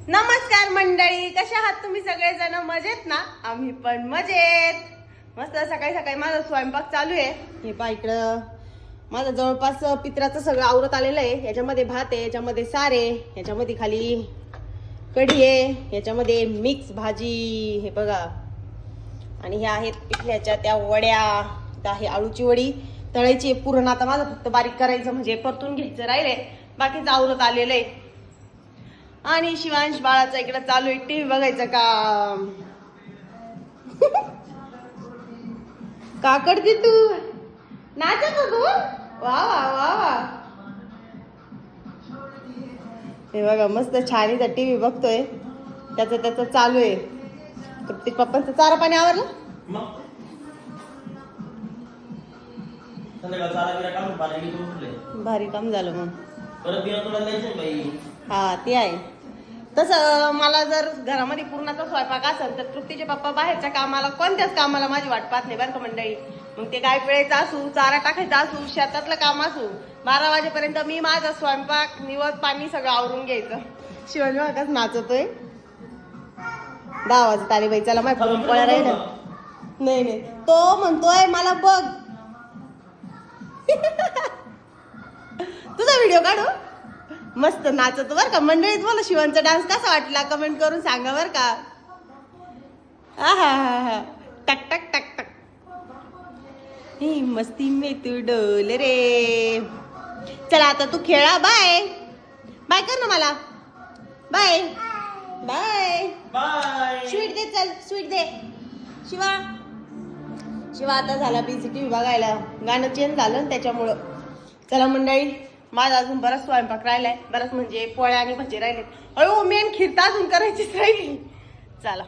नमस्कार मंडळी, कशा आहात तुम्ही सगळेजण? मजेत ना? आम्ही पण मजेत. मस्त सकाळी सकाळी माझा स्वयंपाक चालू आहे. हे पहा इकडं माझं जवळपास पित्राचं सगळं आवरत आलेलं आहे. याच्यामध्ये भात आहे, याच्यामध्ये सार आहे, याच्यामध्ये खाली कढी आहे, याच्यामध्ये मिक्स भाजी हे बघा, आणि हे आहेत पिठल्याच्या त्या वड्या. आहे आळूची वडी तळायची पुरण. आता माझं फक्त बारीक करायचं म्हणजे परतून घ्यायचं राहिले, बाकीचं आवरत आलेलं आहे. आणि शिवांश बाळाचा इकडे चालू आहे टीव्ही बघायचं काम. का करते तू? नाचत तू? वा वा वा वा. हे बघा मस्त छान इथं टीव्ही बघतोय, त्याचं चालू आहे. ते पप्पांचं चारा पाणी आवरलं? भारी काम झालं मग. हा ते आहे. तसं मला जर घरामध्ये पूर्णाचा स्वयंपाक असेल तर तृप्तीचे पप्पा बाहेरच्या कामाला, कोणत्याच कामाला माझी वाट पाहत नाही बरं का मंडळी. मग ते गाय पिळायचं असू, चारा टाकायचा असू, शेतातलं काम असू, 12 वाजेपर्यंत मी माझा स्वयंपाक निवड पाणी सगळं आवरून घ्यायचं. शिवाजी महाराज नाचतोय. 10 वाजत आले बाई, चला माय पुरणपोळ्या राहिल्या. नाही तो म्हणतोय मला बघ. तुझा व्हिडिओ काढू. मस्त नाचतो बर का मंडळी. तुम्हाला शिवांचा डान्स कसा वाटला कमेंट करून सांगा बर का. हा टक टक टक टक. ही मस्ती में तू डोल रे. चला आता तू खेळा. बाय बाय कर ना मला. Bye bye bye. स्वीट दे, चल स्वीट दे. शिवा आता झाला बिझी टीव्ही बघायला. गाणं चेंज झालं त्याच्यामुळं. चला मंडळी, माझा अजून बराच स्वयंपाक राहिलाय. बराच म्हणजे पोळ्या आणि भजी राहिले. अयो मेन खीर तर अजून करायचीच राहिली. चला.